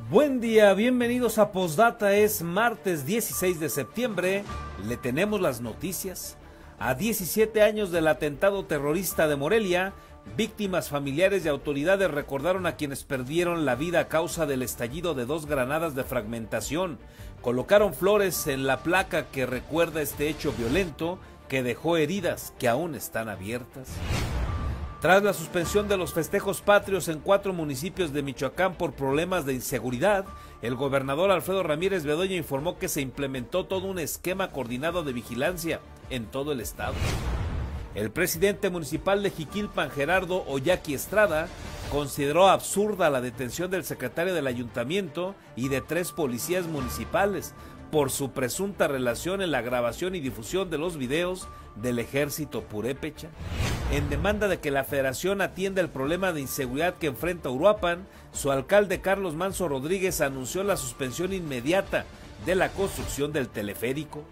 Buen día, bienvenidos a Postdata. Es martes 16 de septiembre, le tenemos las noticias. A 17 años del atentado terrorista de Morelia, víctimas, familiares y autoridades recordaron a quienes perdieron la vida a causa del estallido de 2 granadas de fragmentación. Colocaron flores en la placa que recuerda este hecho violento que dejó heridas que aún están abiertas. Tras la suspensión de los festejos patrios en 4 municipios de Michoacán por problemas de inseguridad, el gobernador Alfredo Ramírez Bedoya informó que se implementó todo un esquema coordinado de vigilancia en todo el estado. El presidente municipal de Jiquilpan, Gerardo Ollaqui Estrada, consideró absurda la detención del secretario del ayuntamiento y de 3 policías municipales por su presunta relación en la grabación y difusión de los videos del ejército purépecha. En demanda de que la federación atienda el problema de inseguridad que enfrenta Uruapan, su alcalde Carlos Manso Rodríguez anunció la suspensión inmediata de la construcción del teleférico.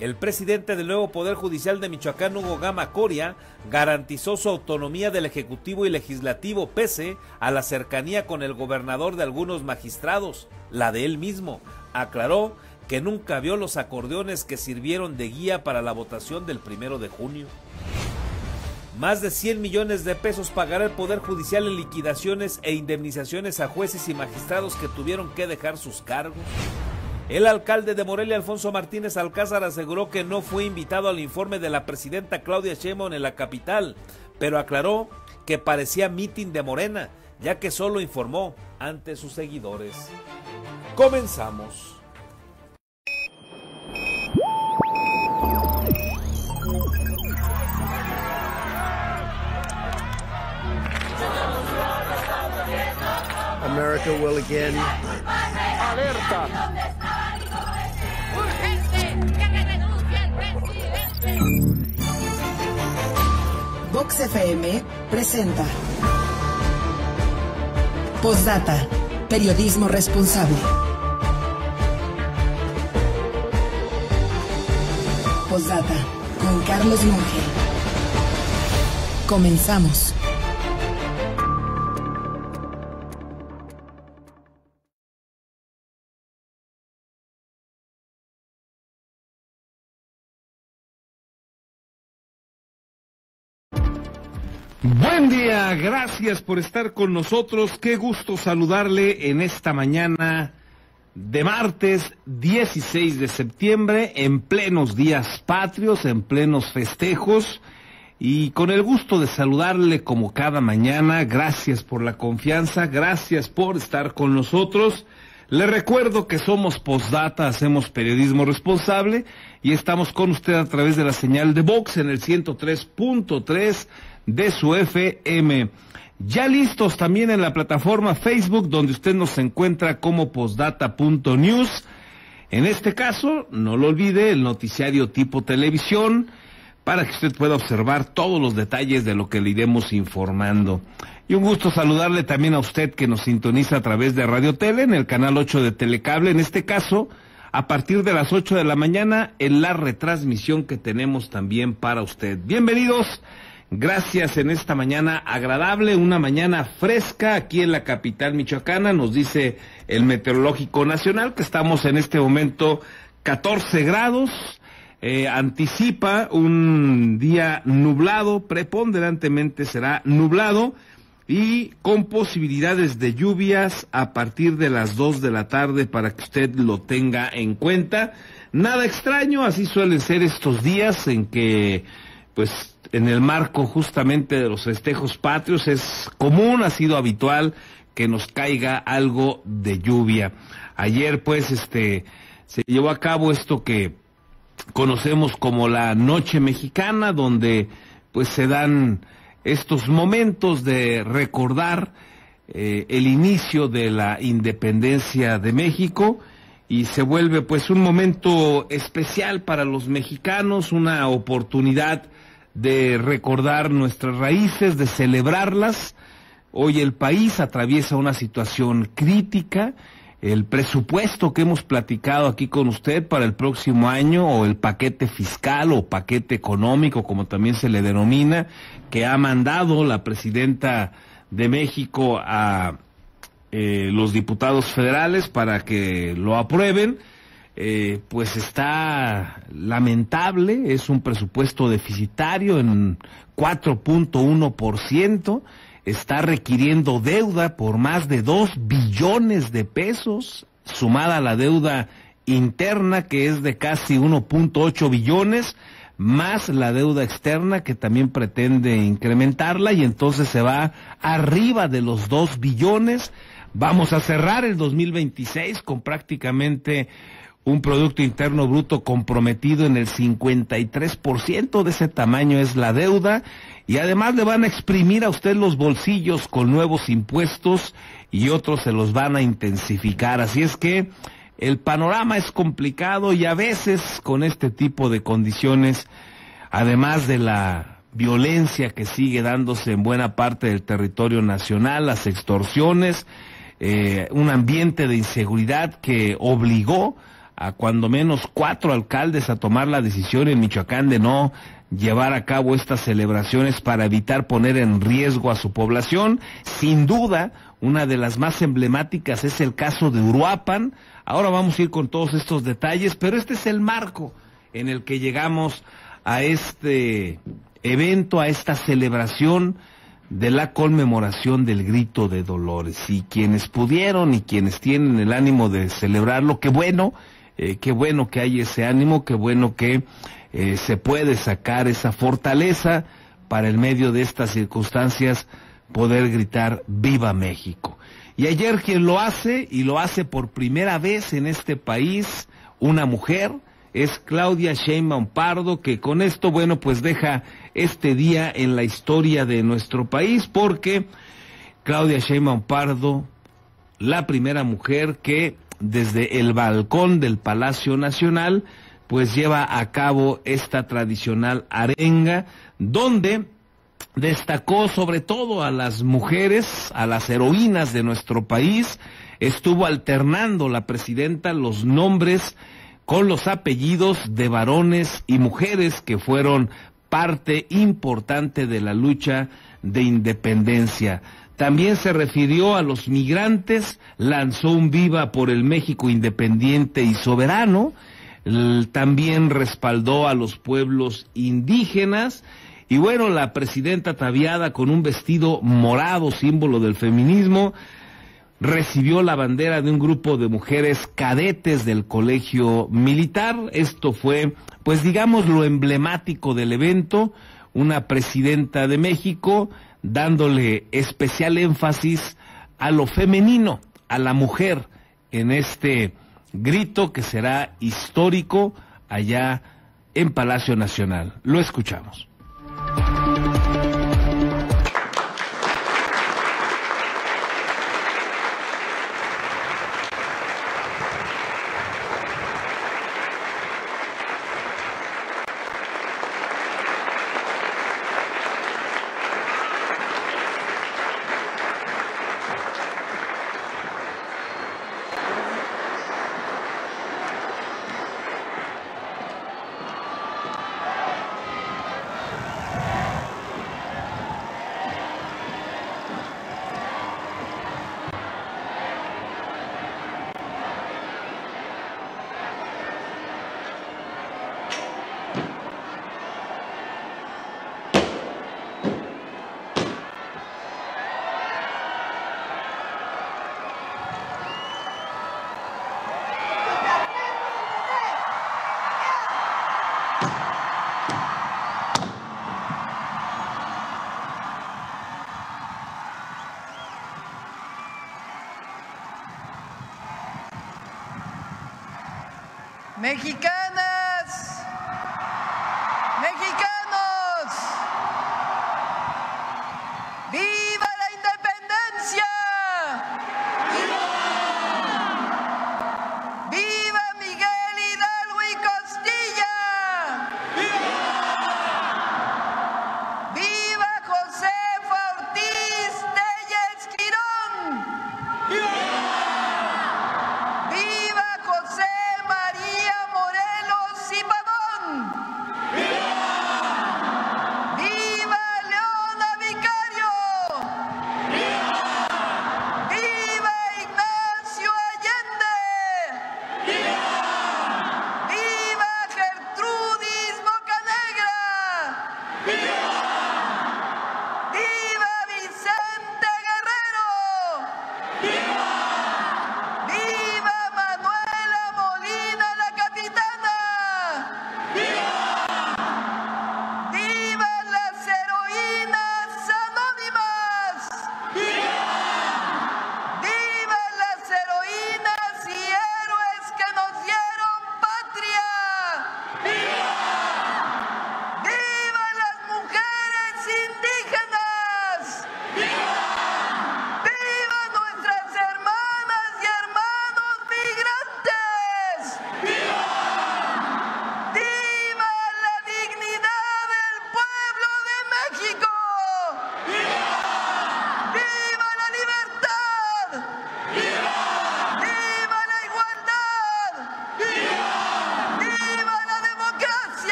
El presidente del nuevo Poder Judicial de Michoacán, Hugo Gama Coria, garantizó su autonomía del Ejecutivo y Legislativo pese a la cercanía con el gobernador de algunos magistrados, la de él mismo. Aclaró que nunca vio los acordeones que sirvieron de guía para la votación del 1 de junio. Más de 100 millones de pesos pagará el Poder Judicial en liquidaciones e indemnizaciones a jueces y magistrados que tuvieron que dejar sus cargos. El alcalde de Morelia, Alfonso Martínez Alcázar, aseguró que no fue invitado al informe de la presidenta Claudia Sheinbaum en la capital, pero aclaró que parecía mitin de Morena, ya que solo informó ante sus seguidores. Comenzamos. America will again. Alerta. Urgente, que renuncie el presidente. Vox FM presenta Postdata, periodismo responsable. Postdata con Carlos Monge. Comenzamos. Buen día, gracias por estar con nosotros, qué gusto saludarle en esta mañana de martes 16 de septiembre, en plenos días patrios, en plenos festejos, y con el gusto de saludarle como cada mañana. Gracias por la confianza, gracias por estar con nosotros. Le recuerdo que somos Postdata, hacemos periodismo responsable, y estamos con usted a través de la señal de Vox en el 103.3 de su FM. Ya listos también en la plataforma Facebook, donde usted nos encuentra como postdata.news. En este caso, no lo olvide, el noticiario tipo televisión, para que usted pueda observar todos los detalles de lo que le iremos informando. Y un gusto saludarle también a usted que nos sintoniza a través de Radio Tele, en el canal 8 de Telecable, en este caso, a partir de las 8 de la mañana, en la retransmisión que tenemos también para usted. Bienvenidos. Gracias en esta mañana agradable, una mañana fresca aquí en la capital michoacana. Nos dice el Meteorológico Nacional que estamos en este momento 14 grados, anticipa un día nublado, preponderantemente será nublado y con posibilidades de lluvias a partir de las 2 de la tarde para que usted lo tenga en cuenta. Nada extraño, así suelen ser estos días en que, pues, en el marco justamente de los festejos patrios es común, ha sido habitual que nos caiga algo de lluvia. Ayer pues se llevó a cabo esto que conocemos como la Noche Mexicana, donde pues se dan estos momentos de recordar el inicio de la independencia de México, y se vuelve pues un momento especial para los mexicanos, una oportunidad de recordar nuestras raíces, de celebrarlas. Hoy el país atraviesa una situación crítica. El presupuesto que hemos platicado aquí con usted para el próximo año, o el paquete fiscal o paquete económico, como también se le denomina, que ha mandado la presidenta de México a los diputados federales para que lo aprueben. Pues está lamentable, es un presupuesto deficitario en 4.1%, está requiriendo deuda por más de 2 billones de pesos, sumada a la deuda interna que es de casi 1.8 billones, más la deuda externa que también pretende incrementarla, y entonces se va arriba de los 2 billones. Vamos a cerrar el 2026 con prácticamente un Producto Interno Bruto comprometido en el 53%, de ese tamaño es la deuda, y además le van a exprimir a usted los bolsillos con nuevos impuestos y otros se los van a intensificar. Así es que el panorama es complicado, y a veces con este tipo de condiciones, además de la violencia que sigue dándose en buena parte del territorio nacional, las extorsiones, un ambiente de inseguridad que obligó a cuando menos 4 alcaldes a tomar la decisión en Michoacán de no llevar a cabo estas celebraciones para evitar poner en riesgo a su población. Sin duda, una de las más emblemáticas es el caso de Uruapan. Ahora vamos a ir con todos estos detalles, pero este es el marco en el que llegamos a este evento, a esta celebración de la conmemoración del Grito de Dolores. Y quienes pudieron y quienes tienen el ánimo de celebrarlo, qué bueno que hay ese ánimo, qué bueno que se puede sacar esa fortaleza para en medio de estas circunstancias poder gritar ¡Viva México! Y ayer quien lo hace, y lo hace por primera vez en este país, una mujer, es Claudia Sheinbaum Pardo, que con esto, bueno, pues deja este día en la historia de nuestro país, porque Claudia Sheinbaum Pardo, la primera mujer que desde el balcón del Palacio Nacional, pues lleva a cabo esta tradicional arenga, donde destacó sobre todo a las mujeres, a las heroínas de nuestro país. Estuvo alternando la presidenta los nombres con los apellidos de varones y mujeres que fueron parte importante de la lucha de independencia. También se refirió a los migrantes, lanzó un viva por el México independiente y soberano, también respaldó a los pueblos indígenas, y bueno, la presidenta ataviada con un vestido morado, símbolo del feminismo, recibió la bandera de un grupo de mujeres cadetes del colegio militar. Esto fue, pues digamos, lo emblemático del evento, una presidenta de México dándole especial énfasis a lo femenino, a la mujer, en este grito que será histórico allá en Palacio Nacional. Lo escuchamos. Mexicanas, mexicanos, ¡viva la independencia! ¡Viva! ¡Viva Miguel Hidalgo y Costilla! ¡Viva! ¡Viva Josefa Ortiz Telles Quirón! ¡Viva! ¡Viva José María Morelos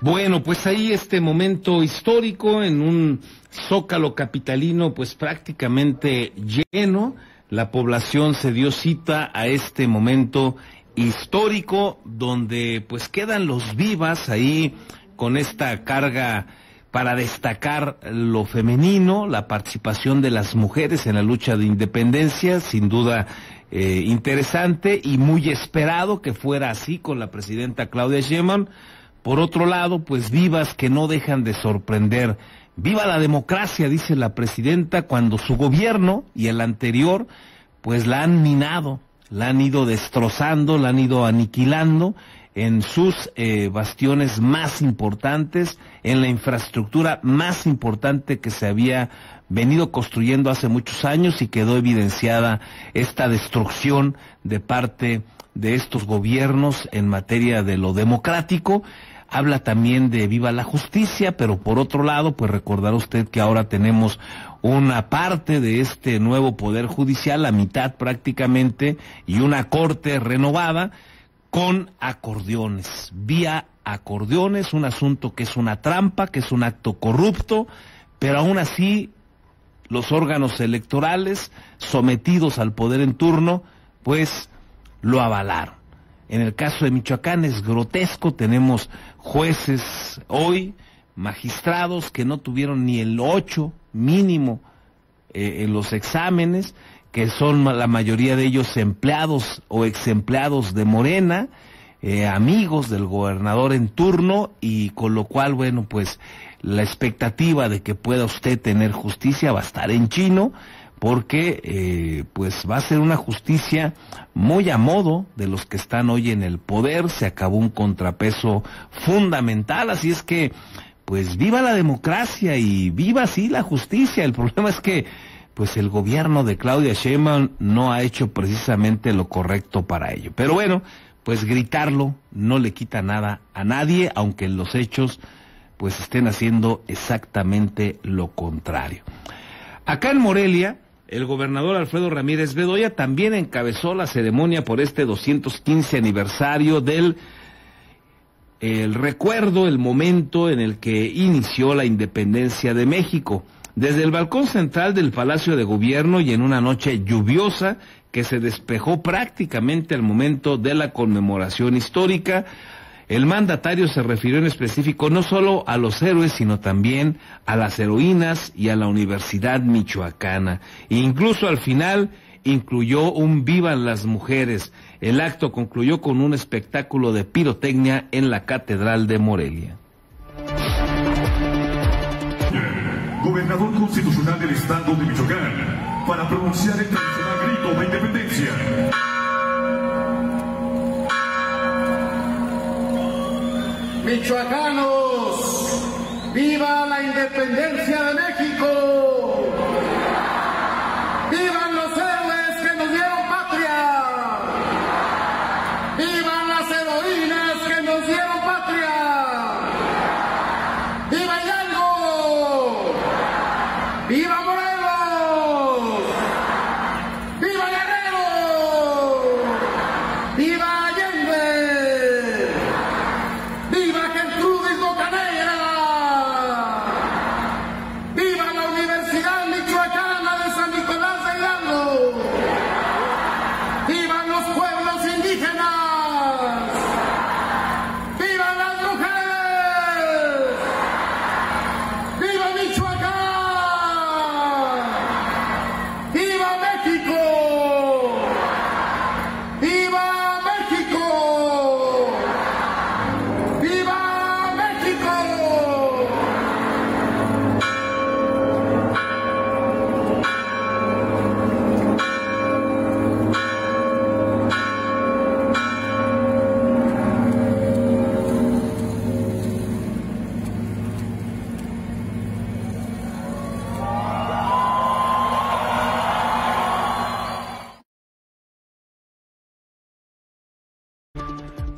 Bueno, pues ahí este momento histórico en un zócalo capitalino pues prácticamente lleno. La población se dio cita a este momento histórico donde pues quedan los vivas ahí con esta carga para destacar lo femenino, la participación de las mujeres en la lucha de independencia, sin duda interesante y muy esperado que fuera así con la presidenta Claudia Sheinbaum. Por otro lado, pues vivas que no dejan de sorprender. Viva la democracia, dice la presidenta, cuando su gobierno y el anterior, pues la han minado, la han ido destrozando, la han ido aniquilando en sus bastiones más importantes, en la infraestructura más importante que se había venido construyendo hace muchos años, y quedó evidenciada esta destrucción de parte de estos gobiernos en materia de lo democrático. Habla también de viva la justicia, pero por otro lado, pues recordará usted que ahora tenemos una parte de este nuevo poder judicial, la mitad prácticamente, y una corte renovada con acordeones, vía acordeones, un asunto que es una trampa, que es un acto corrupto, pero aún así los órganos electorales sometidos al poder en turno, pues lo avalaron. En el caso de Michoacán es grotesco, tenemos jueces hoy, magistrados que no tuvieron ni el 8 mínimo en los exámenes, que son la mayoría de ellos empleados o exempleados de Morena, amigos del gobernador en turno, y con lo cual, bueno, pues la expectativa de que pueda usted tener justicia va a estar en chino, porque pues va a ser una justicia muy a modo de los que están hoy en el poder. Se acabó un contrapeso fundamental, así es que pues viva la democracia y viva sí la justicia. El problema es que pues el gobierno de Claudia Sheinbaum no ha hecho precisamente lo correcto para ello. Pero bueno, pues gritarlo no le quita nada a nadie, aunque en los hechos pues estén haciendo exactamente lo contrario. Acá en Morelia, el gobernador Alfredo Ramírez Bedoya también encabezó la ceremonia por este 215 aniversario del recuerdo, el momento en el que inició la independencia de México. Desde el balcón central del Palacio de Gobierno y en una noche lluviosa que se despejó prácticamente al momento de la conmemoración histórica, el mandatario se refirió en específico no solo a los héroes, sino también a las heroínas y a la Universidad Michoacana. E incluso al final incluyó un Vivan las Mujeres. El acto concluyó con un espectáculo de pirotecnia en la Catedral de Morelia. Gobernador constitucional del Estado de Michoacán, para pronunciar el tradicional grito de independencia. Michoacanos, ¡viva la independencia de México! ¡Vivan los héroes que nos dieron patria! ¡Vivan las heroínas que nos dieron patria! ¡Viva Hidalgo! ¡Viva Morelos! ¡Viva Guerrero! ¡Viva Allende! ¡Viva Gertrudis Bocanegra! ¡Viva la Universidad Michoacana de San Nicolás de Hidalgo! ¡Vivan los pueblos indígenas! ¡Vivan las mujeres! ¡Viva Michoacán! ¡Viva México! ¡Viva México! ¡Viva México!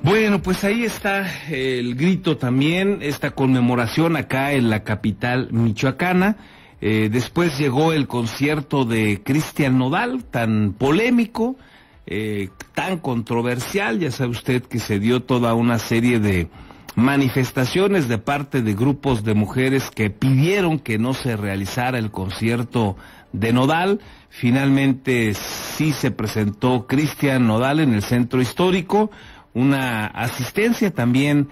Bueno, pues ahí está el grito también, esta conmemoración acá en la capital michoacana. Después llegó el concierto de Cristian Nodal, tan polémico, tan controversial. Ya sabe usted que se dio toda una serie de manifestaciones de parte de grupos de mujeres que pidieron que no se realizara el concierto de Nodal. Finalmente sí se presentó Cristian Nodal en el centro histórico, una asistencia también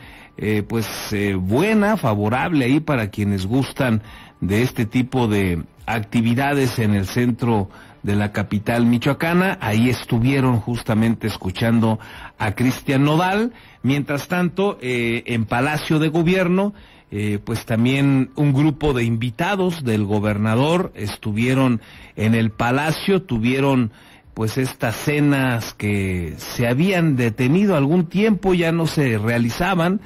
buena, favorable ahí para quienes gustan de este tipo de actividades en el centro de la capital michoacana. Ahí estuvieron justamente escuchando a Cristian Nodal. Mientras tanto, en Palacio de Gobierno, pues también un grupo de invitados del gobernador estuvieron en el palacio, tuvieron pues estas cenas que se habían detenido algún tiempo, ya no se realizaban,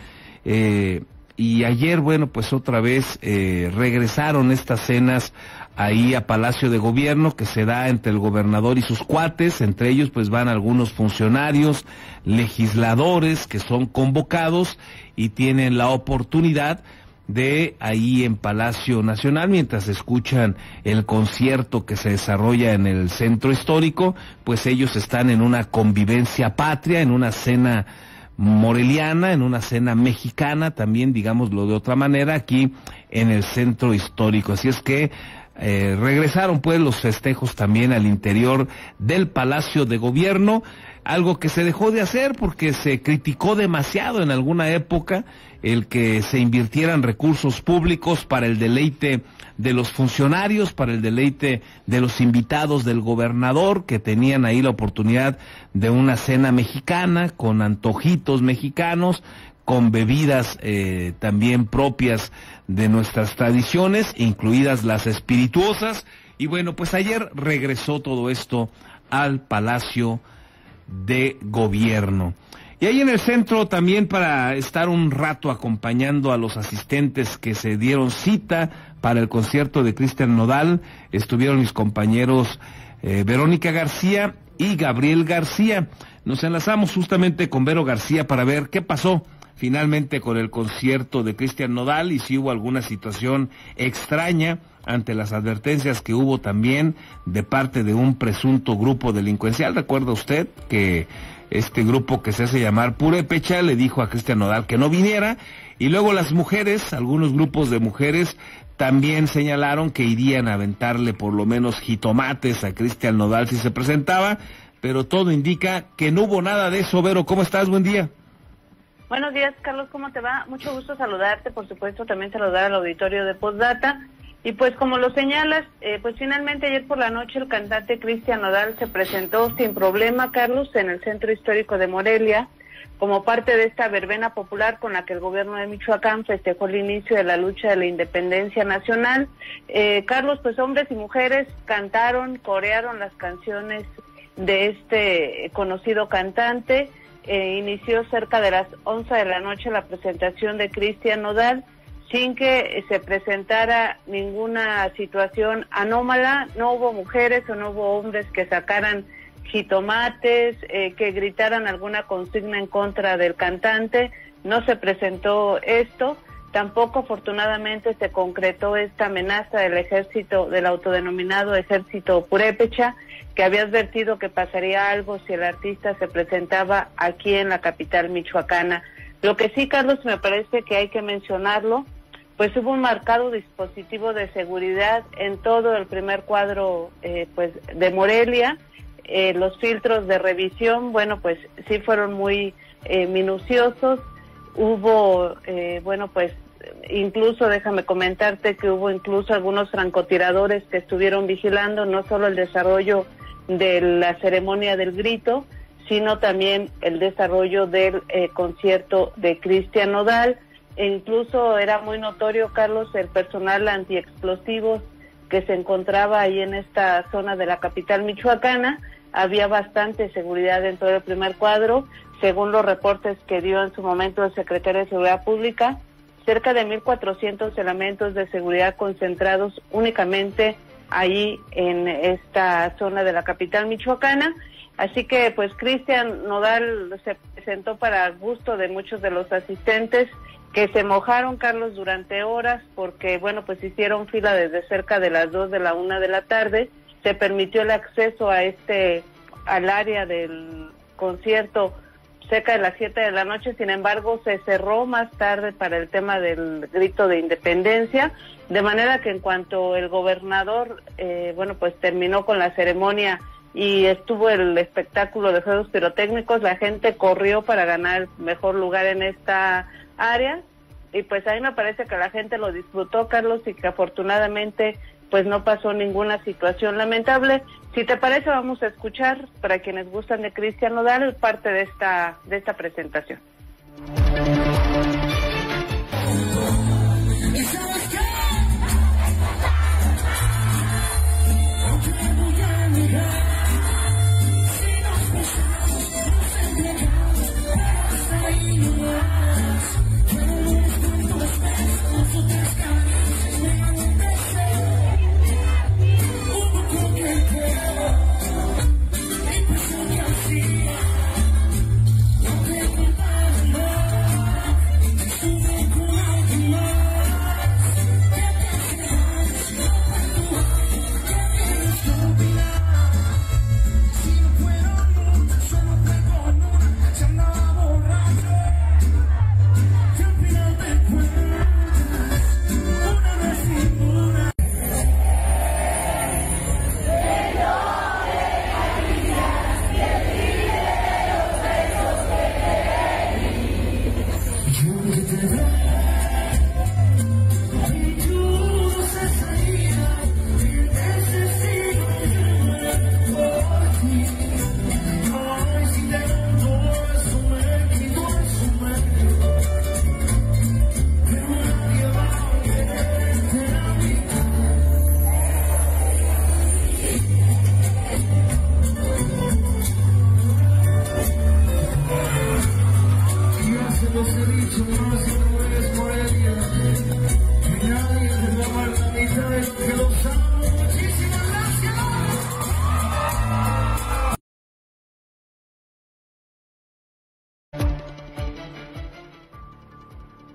y ayer, bueno, pues otra vez regresaron estas cenas ahí a Palacio de Gobierno, que se da entre el gobernador y sus cuates. Entre ellos pues van algunos funcionarios, legisladores que son convocados y tienen la oportunidad de ahí en Palacio Nacional, mientras escuchan el concierto que se desarrolla en el centro histórico, pues ellos están en una convivencia patria, en una cena moreliana, en una cena mexicana también, digámoslo de otra manera, aquí en el centro histórico. Así es que regresaron pues los festejos también al interior del Palacio de Gobierno, algo que se dejó de hacer porque se criticó demasiado en alguna época el que se invirtieran recursos públicos para el deleite de los funcionarios, para el deleite de los invitados del gobernador, que tenían ahí la oportunidad de una cena mexicana con antojitos mexicanos, con bebidas también propias de nuestras tradiciones, incluidas las espirituosas. Y bueno, pues ayer regresó todo esto al Palacio de Gobierno. Y ahí en el centro también, para estar un rato acompañando a los asistentes que se dieron cita para el concierto de Cristian Nodal, estuvieron mis compañeros Verónica García y Gabriel García. Nos enlazamos justamente con Vero García para ver qué pasó finalmente con el concierto de Cristian Nodal y si hubo alguna situación extraña ante las advertencias que hubo también de parte de un presunto grupo delincuencial. ¿Recuerda usted que este grupo que se hace llamar Purépecha le dijo a Cristian Nodal que no viniera? Y luego las mujeres, algunos grupos de mujeres también señalaron que irían a aventarle por lo menos jitomates a Cristian Nodal si se presentaba, pero todo indica que no hubo nada de eso. Vero, ¿cómo estás? Buen día. Buenos días, Carlos, ¿cómo te va? Mucho gusto saludarte, por supuesto, también saludar al auditorio de Postdata. Y pues como lo señalas, pues finalmente ayer por la noche el cantante Cristian Nodal se presentó sin problema, Carlos, en el centro histórico de Morelia, como parte de esta verbena popular con la que el gobierno de Michoacán festejó el inicio de la lucha de la independencia nacional. Carlos, pues hombres y mujeres cantaron, corearon las canciones de este conocido cantante. Inició cerca de las 11 de la noche la presentación de Cristian Nodal, sin que se presentara ninguna situación anómala. No hubo mujeres o no hubo hombres que sacaran jitomates, que gritaran alguna consigna en contra del cantante. No se presentó esto. Tampoco, afortunadamente, se concretó esta amenaza del ejército, del autodenominado ejército Purépecha, que había advertido que pasaría algo si el artista se presentaba aquí en la capital michoacana. Lo que sí, Carlos, me parece que hay que mencionarlo, pues hubo un marcado dispositivo de seguridad en todo el primer cuadro pues de Morelia. Los filtros de revisión, bueno, pues sí fueron muy minuciosos. Hubo, bueno, pues incluso déjame comentarte que hubo incluso algunos francotiradores que estuvieron vigilando no solo el desarrollo de la ceremonia del grito, sino también el desarrollo del concierto de Cristian Nodal. E incluso era muy notorio, Carlos, el personal antiexplosivos que se encontraba ahí en esta zona de la capital michoacana. Había bastante seguridad dentro del primer cuadro, según los reportes que dio en su momento el secretario de Seguridad Pública, cerca de 1,400 elementos de seguridad concentrados únicamente ahí en esta zona de la capital michoacana. Así que pues Cristian Nodal se presentó para gusto de muchos de los asistentes, que se mojaron, Carlos, durante horas, porque bueno, pues hicieron fila desde cerca de las 2 de la 1 de la tarde. Se permitió el acceso a al área del concierto cerca de las 7 de la noche. Sin embargo, se cerró más tarde para el tema del grito de independencia, de manera que en cuanto el gobernador, pues terminó con la ceremonia y estuvo el espectáculo de juegos pirotécnicos, la gente corrió para ganar el mejor lugar en esta área, y pues ahí me parece que la gente lo disfrutó, Carlos, y que afortunadamente pues no pasó ninguna situación lamentable. Si te parece, vamos a escuchar, para quienes gustan de Cristian Nodal, parte de esta presentación.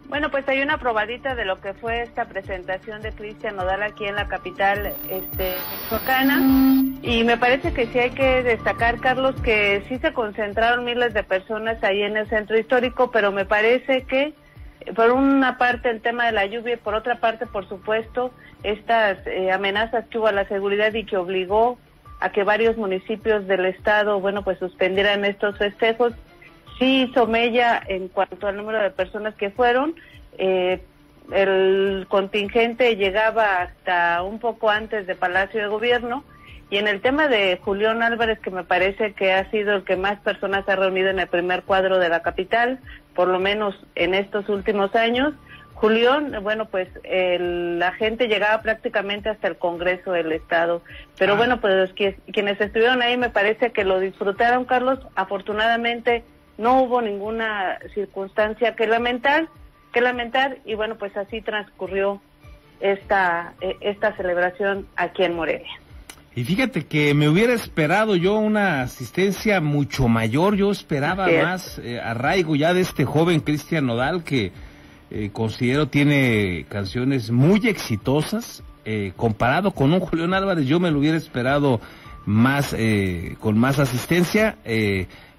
Bueno, pues hay una probadita de lo que fue esta presentación de Cristian Nodal aquí en la capital michoacana, y me parece que sí hay que destacar, Carlos, que sí se concentraron miles de personas ahí en el centro histórico, pero me parece que por una parte el tema de la lluvia y por otra parte, por supuesto, estas amenazas que hubo a la seguridad y que obligó a que varios municipios del estado, pues suspendieran estos festejos, sí hizo mella en cuanto al número de personas que fueron. El contingente llegaba hasta un poco antes de Palacio de Gobierno, y en el tema de Julián Álvarez, que me parece que ha sido el que más personas ha reunido en el primer cuadro de la capital, por lo menos en estos últimos años, Julián, pues la gente llegaba prácticamente hasta el Congreso del Estado. Pero pues quienes estuvieron ahí me parece que lo disfrutaron, Carlos. Afortunadamente no hubo ninguna circunstancia que lamentar, y pues así transcurrió esta celebración aquí en Morelia. Y fíjate que me hubiera esperado yo una asistencia mucho mayor. Yo esperaba más arraigo ya de este joven Cristian Nodal, que considero tiene canciones muy exitosas. Comparado con un Julián Álvarez, yo me lo hubiera esperado más, con más asistencia,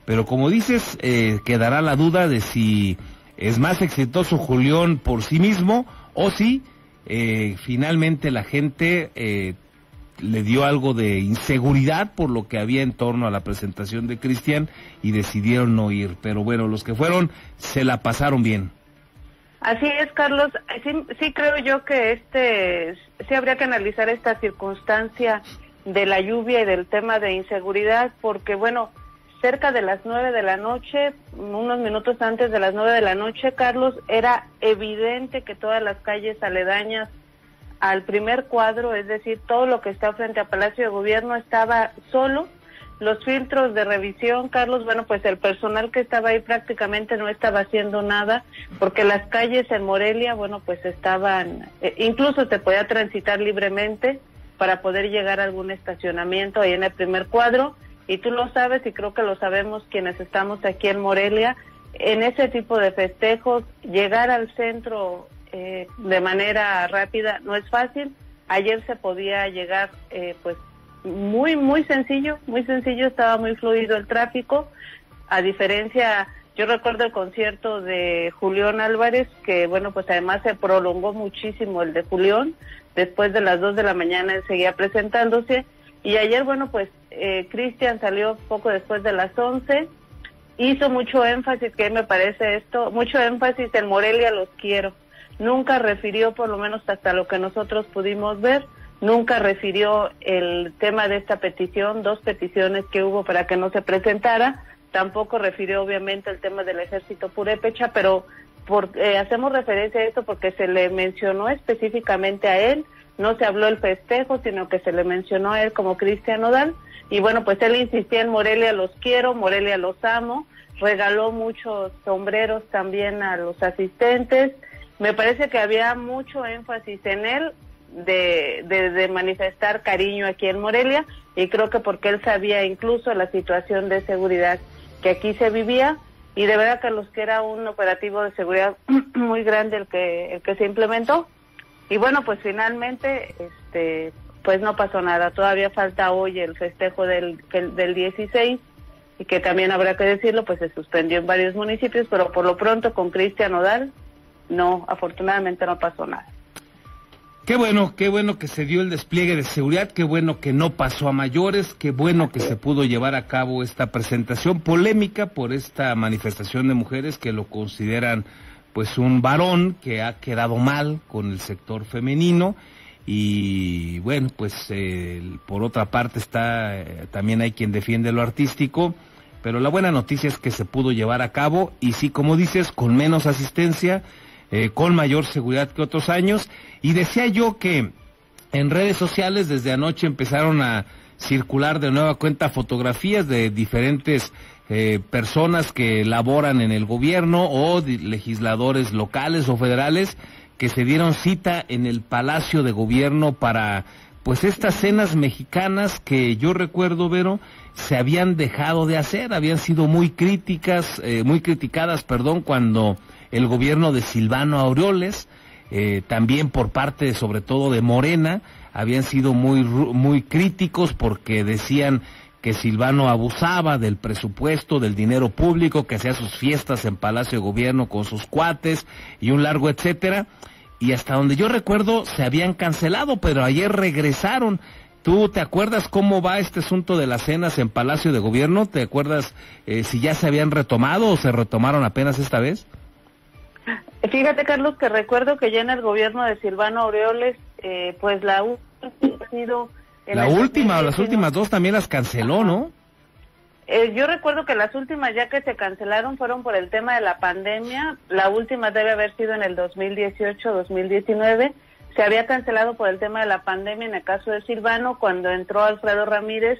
pero como dices, quedará la duda de si es más exitoso Julián por sí mismo, o si finalmente la gente le dio algo de inseguridad por lo que había en torno a la presentación de Cristian y decidieron no ir. Pero bueno, los que fueron se la pasaron bien. Así es, Carlos. Sí creo yo que sí habría que analizar esta circunstancia de la lluvia y del tema de inseguridad, porque cerca de las 9 de la noche, unos minutos antes de las 9 de la noche, Carlos, era evidente que todas las calles aledañas al primer cuadro, es decir, todo lo que está frente a Palacio de Gobierno, estaba solo. Los filtros de revisión, Carlos, pues el personal que estaba ahí prácticamente no estaba haciendo nada, porque las calles en Morelia, pues estaban, incluso se podía transitar libremente para poder llegar a algún estacionamiento ahí en el primer cuadro. Y tú lo sabes, y creo que lo sabemos quienes estamos aquí en Morelia, en ese tipo de festejos, llegar al centro de manera rápida no es fácil. Ayer se podía llegar muy sencillo, estaba muy fluido el tráfico, a diferencia, Yo recuerdo el concierto de Julián Álvarez, que bueno, pues además se prolongó muchísimo el de Julián, después de las 2 de la mañana él seguía presentándose, y ayer, bueno, pues Cristian salió poco después de las 11, hizo mucho énfasis, que me parece esto, mucho énfasis en Morelia los quiero. Nunca refirió, por lo menos hasta lo que nosotros pudimos ver, nunca refirió el tema de esta petición, 2 peticiones que hubo para que no se presentara, tampoco refirió obviamente el tema del ejército purépecha, pero hacemos referencia a esto porque se le mencionó específicamente a él, no se habló del festejo, sino que se le mencionó a él como Cristian Nodal, y bueno, pues él insistía en Morelia los quiero, Morelia los amo, regaló muchos sombreros también a los asistentes. Me parece que había mucho énfasis en él de manifestar cariño aquí en Morelia, y creo que porque él sabía incluso la situación de seguridad que aquí se vivía, y de verdad, Carlos, que era un operativo de seguridad muy grande el que se implementó. Y bueno, pues finalmente pues no pasó nada. Todavía falta hoy el festejo del 16, y que también habrá que decirlo, pues se suspendió en varios municipios, pero por lo pronto con Cristian Nodal no, afortunadamente no pasó nada. Qué bueno que se dio el despliegue de seguridad, qué bueno que no pasó a mayores, qué bueno que se pudo llevar a cabo esta presentación polémica por esta manifestación de mujeres que lo consideran pues un varón que ha quedado mal con el sector femenino. Y bueno, pues por otra parte también hay quien defiende lo artístico, pero la buena noticia es que se pudo llevar a cabo, y sí, como dices, con menos asistencia, con mayor seguridad que otros años. Y decía yo que en redes sociales desde anoche empezaron a circular de nueva cuenta fotografías de diferentes personas que laboran en el gobierno o legisladores locales o federales que se dieron cita en el Palacio de Gobierno para pues estas cenas mexicanas que yo recuerdo, Vero, se habían dejado de hacer, habían sido muy criticadas, cuando el gobierno de Silvano Aureoles, también por parte sobre todo de Morena, habían sido muy críticos porque decían que Silvano abusaba del presupuesto, del dinero público, que hacía sus fiestas en Palacio de Gobierno con sus cuates y un largo etcétera, y hasta donde yo recuerdo se habían cancelado, pero ayer regresaron. ¿Tú te acuerdas cómo va este asunto de las cenas en Palacio de Gobierno? ¿Te acuerdas si ya se habían retomado o se retomaron apenas esta vez? Fíjate, Carlos, que recuerdo que ya en el gobierno de Silvano Aureoles, pues la última ha sido... La última o las últimas 2 también las canceló, ¿no? Yo recuerdo que las últimas ya que se cancelaron fueron por el tema de la pandemia. La última debe haber sido en el 2018-2019. Se había cancelado por el tema de la pandemia en el caso de Silvano, cuando entró Alfredo Ramírez.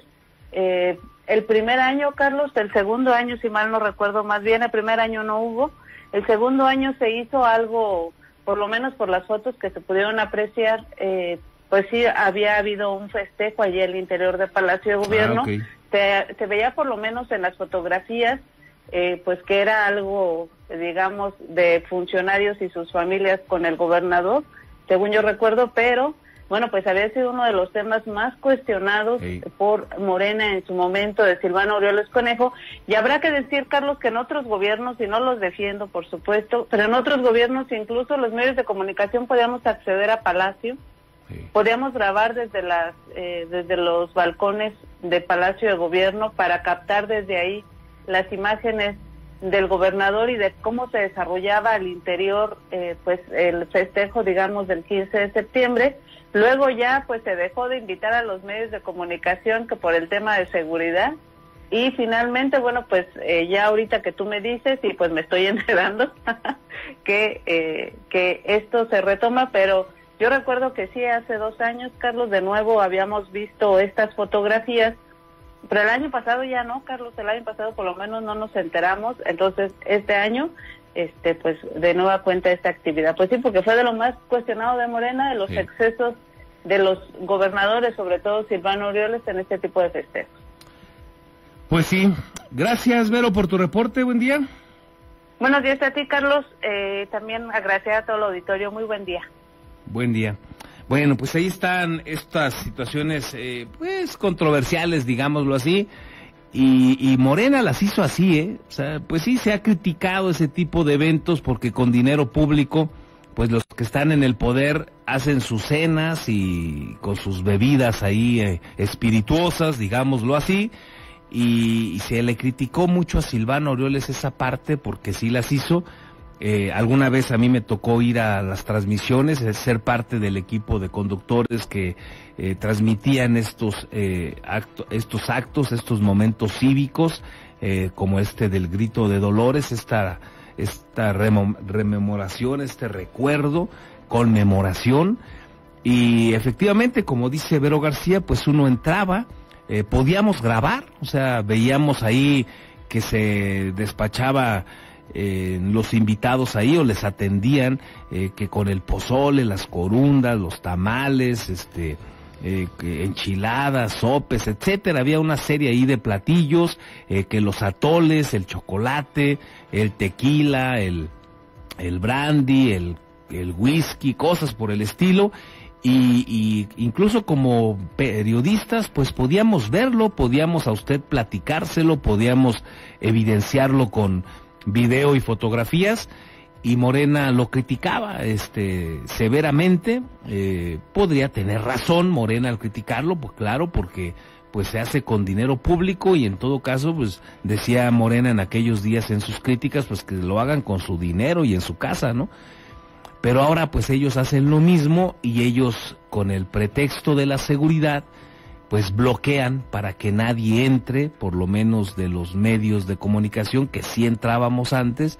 El primer año, Carlos, el segundo año, si mal no recuerdo, más bien el primer año no hubo. El segundo año se hizo algo, por lo menos por las fotos que se pudieron apreciar, pues sí, había habido un festejo allí en el interior del Palacio de Gobierno. Okay. Se veía por lo menos en las fotografías, pues que era algo, digamos, de funcionarios y sus familias con el gobernador, según yo recuerdo, pero bueno, pues había sido uno de los temas más cuestionados por Morena en su momento, de Silvano Aureoles Conejo. Y habrá que decir, Carlos, que en otros gobiernos, y no los defiendo, por supuesto, pero en otros gobiernos incluso los medios de comunicación podíamos acceder a Palacio, podíamos grabar desde los balcones de Palacio de Gobierno para captar desde ahí las imágenes del gobernador y de cómo se desarrollaba al interior pues el festejo, digamos, del 15 de septiembre. Luego ya pues se dejó de invitar a los medios de comunicación, que por el tema de seguridad, y finalmente, bueno, pues ya ahorita que tú me dices, y pues me estoy enterando que esto se retoma, pero yo recuerdo que sí, hace 2 años, Carlos, de nuevo habíamos visto estas fotografías, pero el año pasado ya no, Carlos, el año pasado por lo menos no nos enteramos. Entonces este año, pues de nueva cuenta esta actividad. Pues sí, porque fue de lo más cuestionado de Morena, de los excesos de los gobernadores, sobre todo Silvano Aureoles, en este tipo de festejos. Pues sí, gracias, Vero, por tu reporte, buen día. Buenos días a ti, Carlos, también agradecer a todo el auditorio, muy buen día. Buen día. Bueno, pues ahí están estas situaciones, pues controversiales, digámoslo así, Y Morena las hizo así, ¿eh? O sea, pues sí se ha criticado ese tipo de eventos porque con dinero público, pues los que están en el poder hacen sus cenas y con sus bebidas ahí espirituosas, digámoslo así, y se le criticó mucho a Silvano Aureoles esa parte porque sí las hizo. Alguna vez a mí me tocó ir a las transmisiones, ser parte del equipo de conductores que transmitían estos actos, estos momentos cívicos, como este del grito de Dolores, esta rememoración, este recuerdo, conmemoración, y efectivamente, como dice Vero García, pues uno entraba, podíamos grabar, o sea, veíamos ahí que se despachaba los invitados ahí o les atendían que con el pozole, las corundas, los tamales, enchiladas, sopes, etcétera. Había una serie ahí de platillos, que los atoles, el chocolate, el tequila, el brandy, el whisky, cosas por el estilo. Y incluso como periodistas pues podíamos verlo, podíamos a usted platicárselo, podíamos evidenciarlo con video y fotografías, y Morena lo criticaba severamente. Podría tener razón Morena al criticarlo, pues claro, porque pues se hace con dinero público, y en todo caso pues decía Morena en aquellos días en sus críticas pues que lo hagan con su dinero y en su casa, ¿no? Pero ahora pues ellos hacen lo mismo, y ellos con el pretexto de la seguridad pues bloquean para que nadie entre, por lo menos de los medios de comunicación que sí entrábamos antes,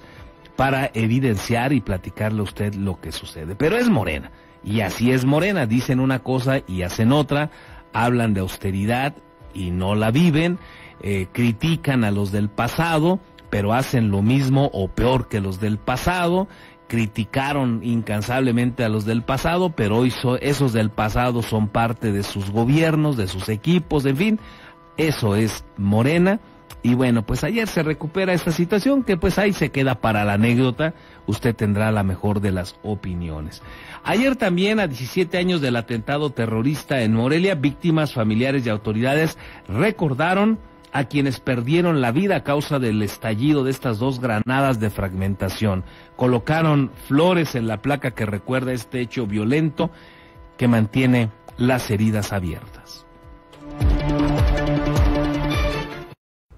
para evidenciar y platicarle a usted lo que sucede. Pero es Morena, y así es Morena, dicen una cosa y hacen otra, hablan de austeridad y no la viven, critican a los del pasado, pero hacen lo mismo o peor que los del pasado. Criticaron incansablemente a los del pasado, pero hoy esos del pasado son parte de sus gobiernos, de sus equipos, en fin, eso es Morena. Y bueno, pues ayer se recupera esta situación que pues ahí se queda para la anécdota, usted tendrá la mejor de las opiniones. Ayer también, a 17 años del atentado terrorista en Morelia, víctimas, familiares y autoridades recordaron a quienes perdieron la vida a causa del estallido de estas dos granadas de fragmentación. Colocaron flores en la placa que recuerda este hecho violento que mantiene las heridas abiertas.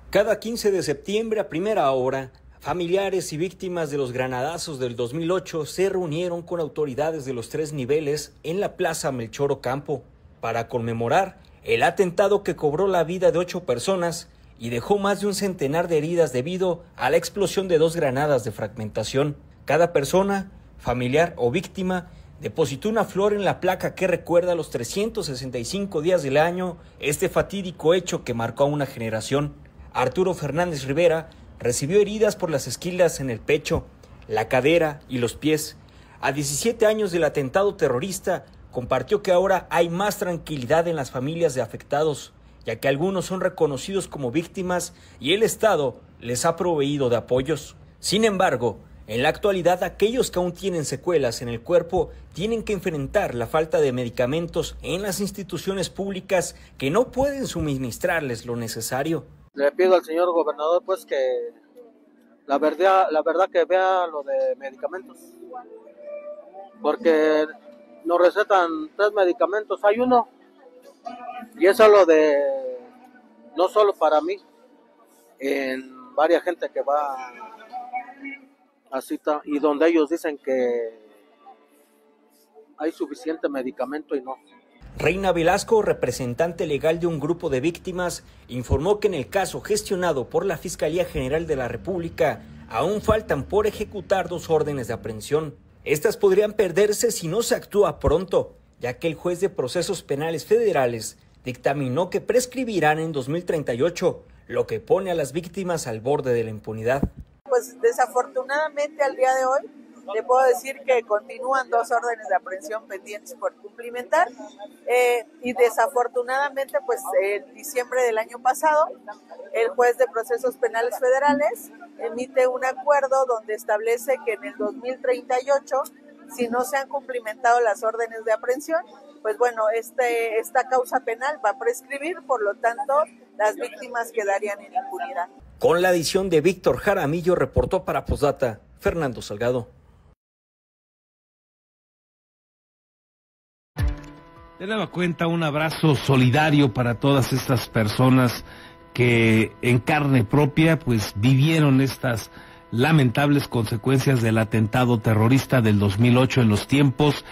Cada 15 de septiembre a primera hora, familiares y víctimas de los granadazos del 2008 se reunieron con autoridades de los 3 niveles en la Plaza Melchor Ocampo para conmemorar el atentado que cobró la vida de 8 personas y dejó más de un centenar de heridas debido a la explosión de 2 granadas de fragmentación. Cada persona, familiar o víctima, depositó una flor en la placa que recuerda los 365 días del año este fatídico hecho que marcó a una generación. Arturo Fernández Rivera recibió heridas por las esquilas en el pecho, la cadera y los pies. A 17 años del atentado terrorista, compartió que ahora hay más tranquilidad en las familias de afectados, ya que algunos son reconocidos como víctimas y el Estado les ha proveído de apoyos. Sin embargo, en la actualidad aquellos que aún tienen secuelas en el cuerpo tienen que enfrentar la falta de medicamentos en las instituciones públicas que no pueden suministrarles lo necesario. Le pido al señor gobernador pues que la verdad que vea lo de medicamentos, porque nos recetan 3 medicamentos, hay uno, y eso lo de, no solo para mí, en varias gente que va a cita, y donde ellos dicen que hay suficiente medicamento y no. Reina Velasco, representante legal de un grupo de víctimas, informó que en el caso gestionado por la Fiscalía General de la República, aún faltan por ejecutar 2 órdenes de aprehensión. Estas podrían perderse si no se actúa pronto, ya que el juez de procesos penales federales dictaminó que prescribirán en 2038, lo que pone a las víctimas al borde de la impunidad. Pues desafortunadamente al día de hoy le puedo decir que continúan 2 órdenes de aprehensión pendientes por cumplimentar, y desafortunadamente pues en diciembre del año pasado el juez de procesos penales federales emite un acuerdo donde establece que en el 2038, si no se han cumplimentado las órdenes de aprehensión, pues bueno, esta causa penal va a prescribir, por lo tanto las víctimas quedarían en impunidad. Con la edición de Víctor Jaramillo, reportó para Postdata Fernando Salgado. De nueva cuenta, un abrazo solidario para todas estas personas que en carne propia pues vivieron estas lamentables consecuencias del atentado terrorista del 2008 en los tiempos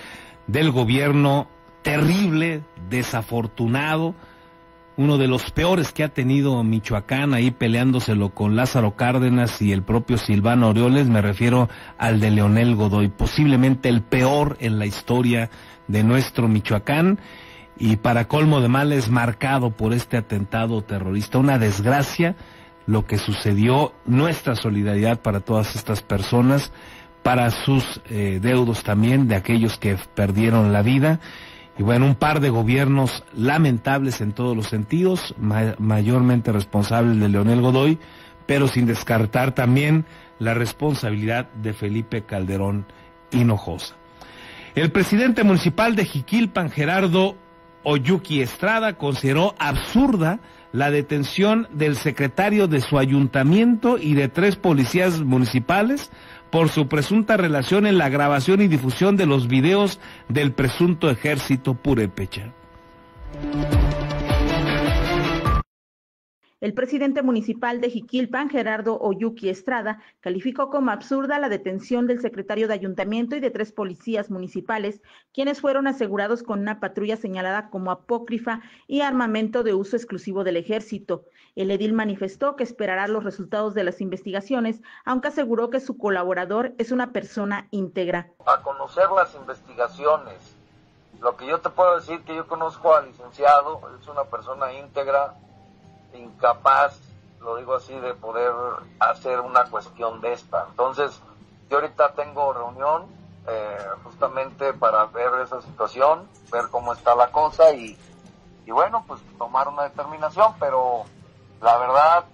del gobierno terrible, desafortunado, uno de los peores que ha tenido Michoacán, ahí peleándoselo con Lázaro Cárdenas y el propio Silvano Aureoles. Me refiero al de Leonel Godoy, posiblemente el peor en la historia de nuestro Michoacán, y para colmo de males marcado por este atentado terrorista. Una desgracia lo que sucedió. Nuestra solidaridad para todas estas personas, para sus deudos también, de aquellos que perdieron la vida. Y bueno, un par de gobiernos lamentables en todos los sentidos, mayormente responsables de Leonel Godoy, pero sin descartar también la responsabilidad de Felipe Calderón Hinojosa. El presidente municipal de Jiquilpan, Gerardo Oyuki Estrada, consideró absurda la detención del secretario de su ayuntamiento y de 3 policías municipales por su presunta relación en la grabación y difusión de los videos del presunto ejército purépecha. El presidente municipal de Jiquilpan, Gerardo Oyuki Estrada, calificó como absurda la detención del secretario de ayuntamiento y de 3 policías municipales, quienes fueron asegurados con una patrulla señalada como apócrifa y armamento de uso exclusivo del ejército. El edil manifestó que esperará los resultados de las investigaciones, aunque aseguró que su colaborador es una persona íntegra. A conocer las investigaciones, lo que yo te puedo decir que yo conozco al licenciado, es una persona íntegra, incapaz, lo digo así, de poder hacer una cuestión de esta. Entonces, yo ahorita tengo reunión justamente para ver esa situación, ver cómo está la cosa y bueno, pues tomar una determinación, pero la verdad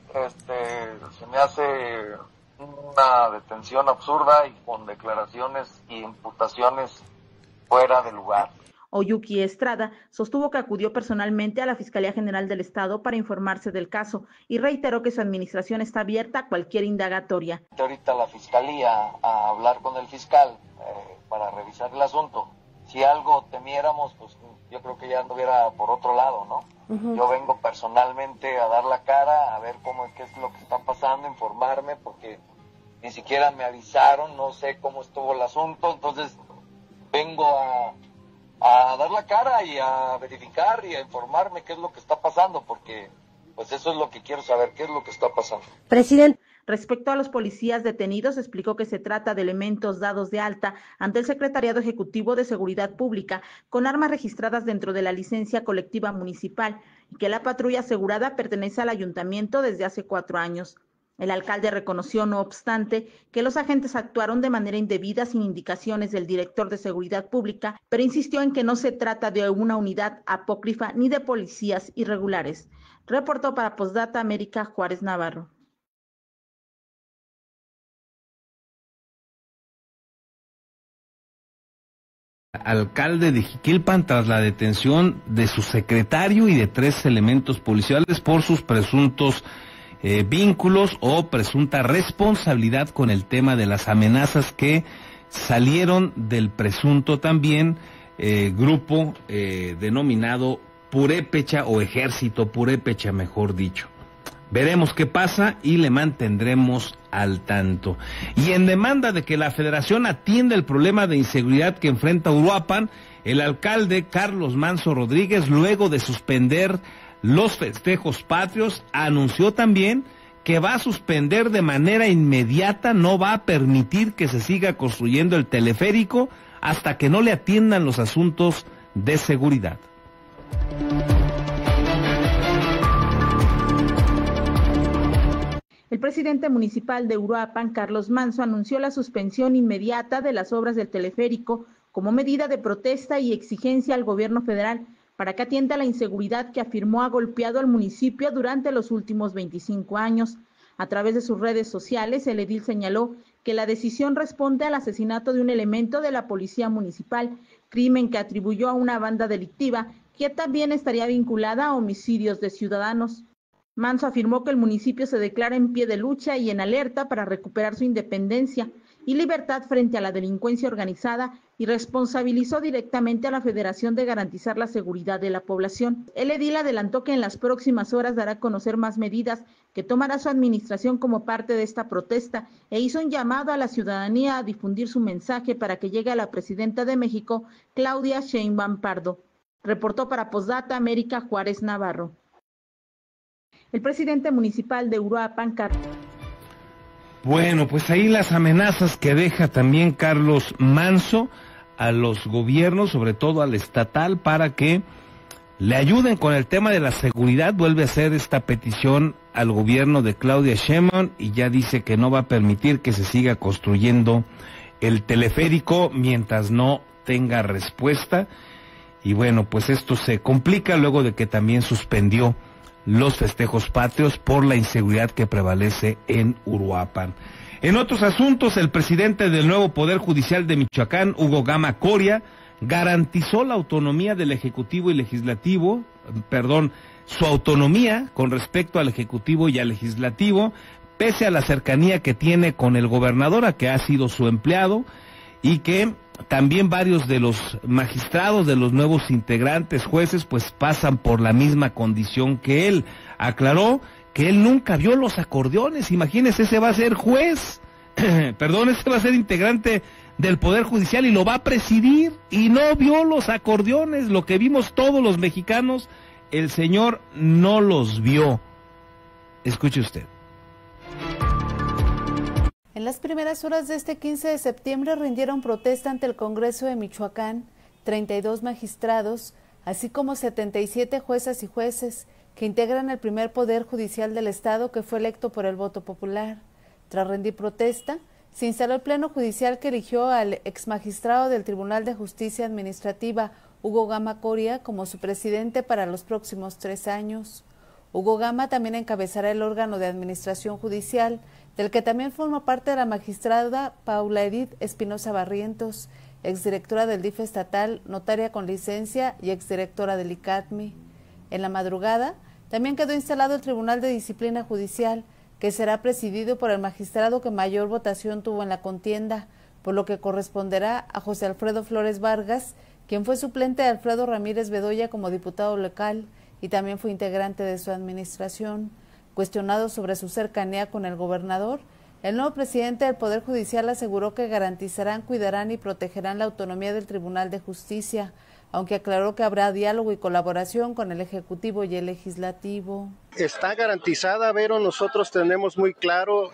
se me hace una detención absurda y con declaraciones e imputaciones fuera de lugar. Oyuki Estrada sostuvo que acudió personalmente a la Fiscalía General del Estado para informarse del caso y reiteró que su administración está abierta a cualquier indagatoria. Ahorita la Fiscalía a hablar con el fiscal para revisar el asunto. Si algo temiéramos, pues yo creo que ya anduviera por otro lado, ¿no? Yo vengo personalmente a dar la cara, a ver qué es lo que está pasando, informarme, porque ni siquiera me avisaron, no sé cómo estuvo el asunto, entonces vengo a dar la cara y a verificar y a informarme qué es lo que está pasando, porque pues eso es lo que quiero saber, qué es lo que está pasando. Presidente. Respecto a los policías detenidos, explicó que se trata de elementos dados de alta ante el Secretariado Ejecutivo de Seguridad Pública con armas registradas dentro de la licencia colectiva municipal y que la patrulla asegurada pertenece al ayuntamiento desde hace 4 años. El alcalde reconoció, no obstante, que los agentes actuaron de manera indebida sin indicaciones del director de Seguridad Pública, pero insistió en que no se trata de una unidad apócrifa ni de policías irregulares. Reportó para Postdata América Juárez Navarro. Alcalde de Jiquilpan tras la detención de su secretario y de 3 elementos policiales por sus presuntos vínculos o presunta responsabilidad con el tema de las amenazas que salieron del presunto también grupo denominado Purépecha o Ejército Purépecha, mejor dicho. Veremos qué pasa y le mantendremos al tanto. Y en demanda de que la Federación atienda el problema de inseguridad que enfrenta Uruapan, el alcalde Carlos Manso Rodríguez, luego de suspender los festejos patrios, anunció también que va a suspender de manera inmediata, no va a permitir que se siga construyendo el teleférico hasta que no le atiendan los asuntos de seguridad. El presidente municipal de Uruapan, Carlos Manso, anunció la suspensión inmediata de las obras del teleférico como medida de protesta y exigencia al gobierno federal para que atienda la inseguridad que afirmó ha golpeado al municipio durante los últimos 25 años. A través de sus redes sociales, el edil señaló que la decisión responde al asesinato de un elemento de la policía municipal, crimen que atribuyó a una banda delictiva que también estaría vinculada a homicidios de ciudadanos. Manso afirmó que el municipio se declara en pie de lucha y en alerta para recuperar su independencia y libertad frente a la delincuencia organizada y responsabilizó directamente a la Federación de garantizar la seguridad de la población. El edil adelantó que en las próximas horas dará a conocer más medidas que tomará su administración como parte de esta protesta e hizo un llamado a la ciudadanía a difundir su mensaje para que llegue a la presidenta de México, Claudia Sheinbaum Pardo. Reportó para Postdata América Juárez Navarro. El presidente municipal de Uruapan, Bueno, pues ahí las amenazas que deja también Carlos Manso a los gobiernos, sobre todo al estatal, para que le ayuden con el tema de la seguridad. Vuelve a hacer esta petición al gobierno de Claudia Sheinbaum y ya dice que no va a permitir que se siga construyendo el teleférico mientras no tenga respuesta. Y bueno, pues esto se complica luego de que también suspendió los festejos patrios por la inseguridad que prevalece en Uruapan. En otros asuntos, el presidente del nuevo Poder Judicial de Michoacán, Hugo Gama Coria, garantizó la autonomía del Ejecutivo y Legislativo, su autonomía con respecto al Ejecutivo y al Legislativo, pese a la cercanía que tiene con el gobernador, a que ha sido su empleado, y que también varios de los magistrados, de los nuevos integrantes, jueces, pues pasan por la misma condición que él. Aclaró que él nunca vio los acordeones. Imagínese, ese va a ser juez, ese va a ser integrante del Poder Judicial y lo va a presidir, y no vio los acordeones. Lo que vimos todos los mexicanos, el señor no los vio. Escuche usted. En las primeras horas de este 15 de septiembre rindieron protesta ante el Congreso de Michoacán 32 magistrados, así como 77 juezas y jueces que integran el primer Poder Judicial del Estado, que fue electo por el voto popular. Tras rendir protesta, se instaló el Pleno Judicial, que eligió al exmagistrado del Tribunal de Justicia Administrativa, Hugo Gama Coria, como su presidente para los próximos 3 años. Hugo Gama también encabezará el órgano de administración judicial, del que también forma parte de la magistrada Paula Edith Espinosa Barrientos, exdirectora del DIF estatal, notaria con licencia y exdirectora del ICATMI. En la madrugada, también quedó instalado el Tribunal de Disciplina Judicial, que será presidido por el magistrado que mayor votación tuvo en la contienda, por lo que corresponderá a José Alfredo Flores Vargas, quien fue suplente de Alfredo Ramírez Bedoya como diputado local y también fue integrante de su administración. Cuestionado sobre su cercanía con el gobernador, el nuevo presidente del Poder Judicial aseguró que garantizarán, cuidarán y protegerán la autonomía del Tribunal de Justicia, aunque aclaró que habrá diálogo y colaboración con el Ejecutivo y el Legislativo. Está garantizada, Vero, nosotros tenemos muy claro,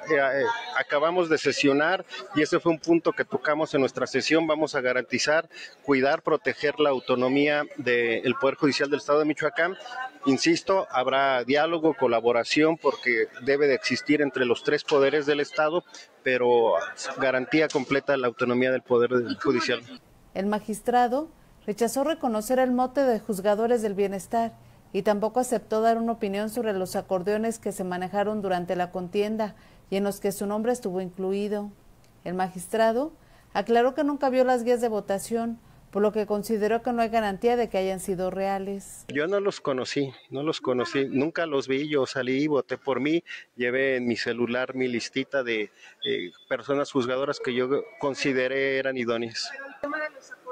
acabamos de sesionar y ese fue un punto que tocamos en nuestra sesión. Vamos a garantizar, cuidar, proteger la autonomía del Poder Judicial del Estado de Michoacán. Insisto, habrá diálogo, colaboración, porque debe de existir entre los 3 poderes del Estado, pero garantía completa de la autonomía del Poder Judicial. El magistrado rechazó reconocer el mote de juzgadores del bienestar y tampoco aceptó dar una opinión sobre los acordeones que se manejaron durante la contienda y en los que su nombre estuvo incluido. El magistrado aclaró que nunca vio las guías de votación, por lo que consideró que no hay garantía de que hayan sido reales. Yo no los conocí, nunca los vi, yo salí y voté por mí, llevé en mi celular mi listita de personas juzgadoras que yo consideré eran idóneas. El tema de los acordeones,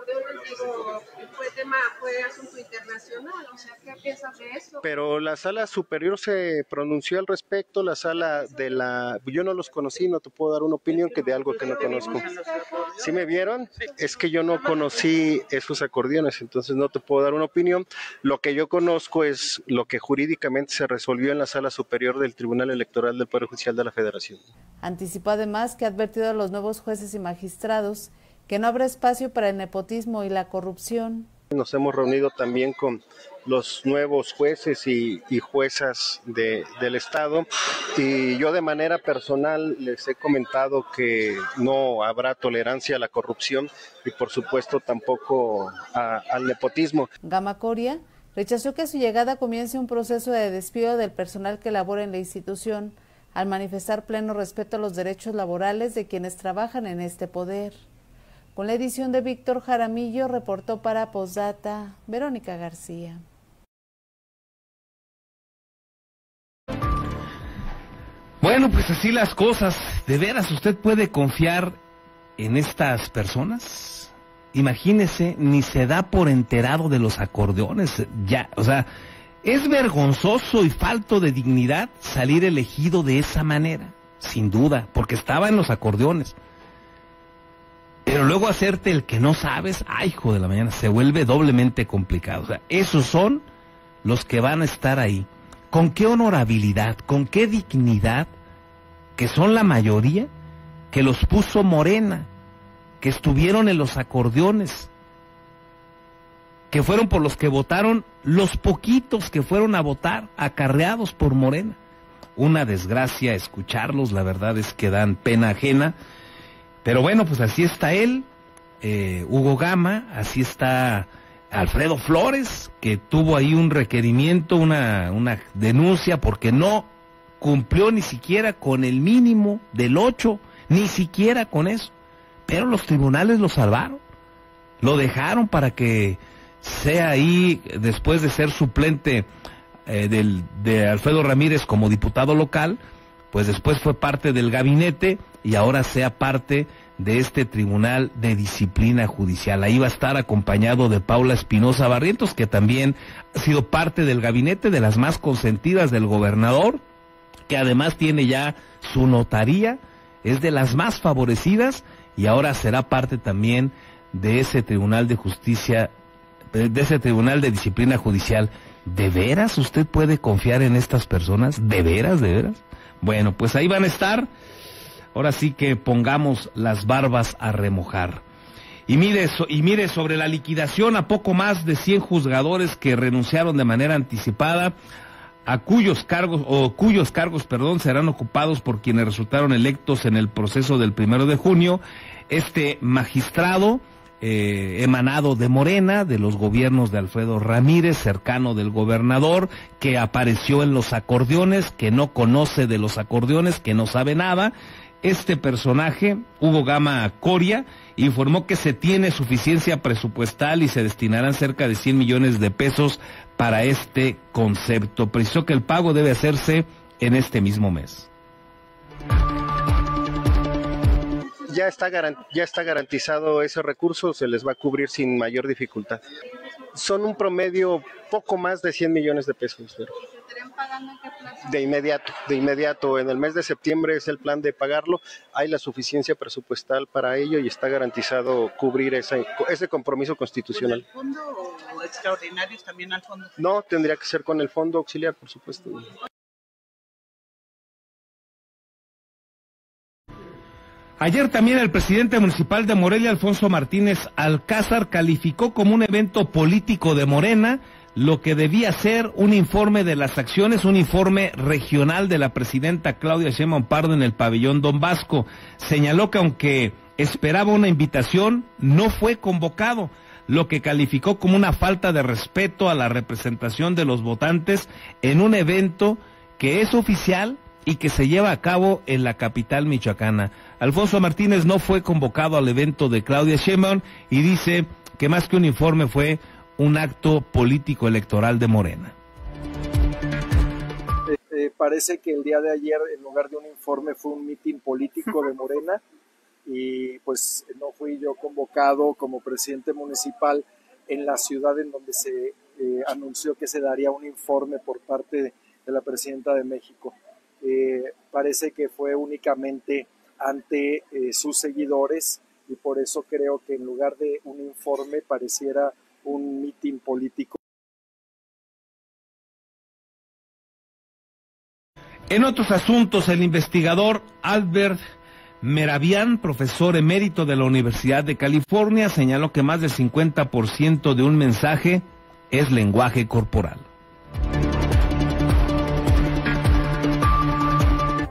fue asunto internacional, o sea, ¿qué piensas de eso? Pero la sala superior se pronunció al respecto, yo no los conocí, no te puedo dar una opinión que de algo que no conozco. ¿Sí me vieron? Es que yo no conocí esos acordeones, entonces no te puedo dar una opinión. Lo que yo conozco es lo que jurídicamente se resolvió en la sala superior del Tribunal Electoral del Poder Judicial de la Federación. Anticipó además que ha advertido a los nuevos jueces y magistrados que no habrá espacio para el nepotismo y la corrupción. Nos hemos reunido también con los nuevos jueces y juezas del Estado y yo de manera personal les he comentado que no habrá tolerancia a la corrupción y por supuesto tampoco al nepotismo. Gama Coria rechazó que a su llegada comience un proceso de despido del personal que labora en la institución, al manifestar pleno respeto a los derechos laborales de quienes trabajan en este poder. Con la edición de Víctor Jaramillo, reportó para Postdata Verónica García. Bueno, pues así las cosas. ¿De veras usted puede confiar en estas personas? Imagínese, ni se da por enterado de los acordeones. Ya, o sea, es vergonzoso y falto de dignidad salir elegido de esa manera, sin duda, porque estaba en los acordeones. Pero luego hacerte el que no sabes, ay, hijo de la mañana, se vuelve doblemente complicado. O sea, esos son los que van a estar ahí. ¿Con qué honorabilidad, con qué dignidad, que son la mayoría, que los puso Morena, que estuvieron en los acordeones, que fueron por los que votaron los poquitos que fueron a votar, acarreados por Morena? Una desgracia escucharlos, la verdad es que dan pena ajena. Pero bueno, pues así está él, Hugo Gama, así está Alfredo Flores, que tuvo ahí un requerimiento, una denuncia, porque no cumplió ni siquiera con el mínimo del 8, ni siquiera con eso. Pero los tribunales lo salvaron, lo dejaron para que sea ahí, después de ser suplente de Alfredo Ramírez como diputado local, pues después fue parte del gabinete y ahora sea parte de este Tribunal de Disciplina Judicial. Ahí va a estar acompañado de Paula Espinosa Barrientos, que también ha sido parte del gabinete, de las más consentidas del gobernador, que además tiene ya su notaría, es de las más favorecidas y ahora será parte también de ese Tribunal de Justicia, de ese Tribunal de Disciplina Judicial. ¿De veras usted puede confiar en estas personas? ¿De veras, de veras? Bueno, pues ahí van a estar. Ahora sí que pongamos las barbas a remojar. Y mire, sobre la liquidación a poco más de 100 juzgadores que renunciaron de manera anticipada, cuyos cargos serán ocupados por quienes resultaron electos en el proceso del 1 de junio. Este magistrado, emanado de Morena, de los gobiernos de Alfredo Ramírez, cercano del gobernador, que apareció en los acordeones, que no conoce de los acordeones, que no sabe nada. Este personaje, Hugo Gama Coria, informó que se tiene suficiencia presupuestal y se destinarán cerca de 100 millones de pesos para este concepto. Precisó que el pago debe hacerse en este mismo mes. Ya está garantizado ese recurso, se les va a cubrir sin mayor dificultad. Son un promedio poco más de 100 millones de pesos. Pero de inmediato, en el mes de septiembre es el plan de pagarlo, hay la suficiencia presupuestal para ello y está garantizado cubrir ese compromiso constitucional. ¿Con el fondo o extraordinarios también al fondo? No, tendría que ser con el fondo auxiliar, por supuesto. Ayer también el presidente municipal de Morelia, Alfonso Martínez Alcázar, calificó como un evento político de Morena lo que debía ser un informe de las acciones, un informe regional de la presidenta Claudia Sheinbaum Pardo en el pabellón Don Vasco. Señaló que aunque esperaba una invitación, no fue convocado, lo que calificó como una falta de respeto a la representación de los votantes en un evento que es oficial y que se lleva a cabo en la capital michoacana. Alfonso Martínez no fue convocado al evento de Claudia Sheinbaum y dice que más que un informe fue un acto político electoral de Morena. Parece que el día de ayer, en lugar de un informe, fue un mitin político de Morena y pues no fui yo convocado como presidente municipal en la ciudad en donde se anunció que se daría un informe por parte de la presidenta de México. Parece que fue únicamente ante sus seguidores y por eso creo que en lugar de un informe pareciera un mitin político. En otros asuntos, el investigador Albert Meravian, profesor emérito de la Universidad de California, señaló que más del 50% de un mensaje es lenguaje corporal.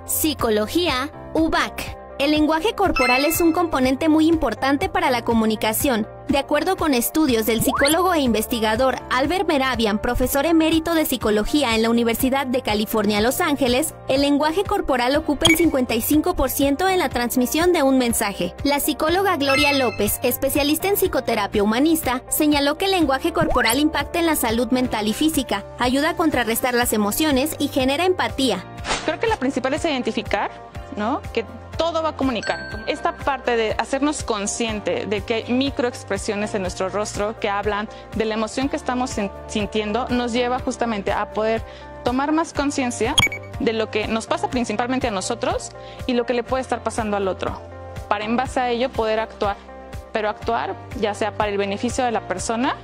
Psicología UBAC. El lenguaje corporal es un componente muy importante para la comunicación. De acuerdo con estudios del psicólogo e investigador Albert Meravian, profesor emérito de psicología en la Universidad de California, Los Ángeles, el lenguaje corporal ocupa el 55% en la transmisión de un mensaje. La psicóloga Gloria López, especialista en psicoterapia humanista, señaló que el lenguaje corporal impacta en la salud mental y física, ayuda a contrarrestar las emociones y genera empatía. Creo que la principal es identificar, ¿no?, que todo va a comunicar. Esta parte de hacernos consciente de que hay microexpresiones en nuestro rostro que hablan de la emoción que estamos sintiendo nos lleva justamente a poder tomar más conciencia de lo que nos pasa principalmente a nosotros y lo que le puede estar pasando al otro, para en base a ello poder actuar, pero actuar ya sea para el beneficio de la persona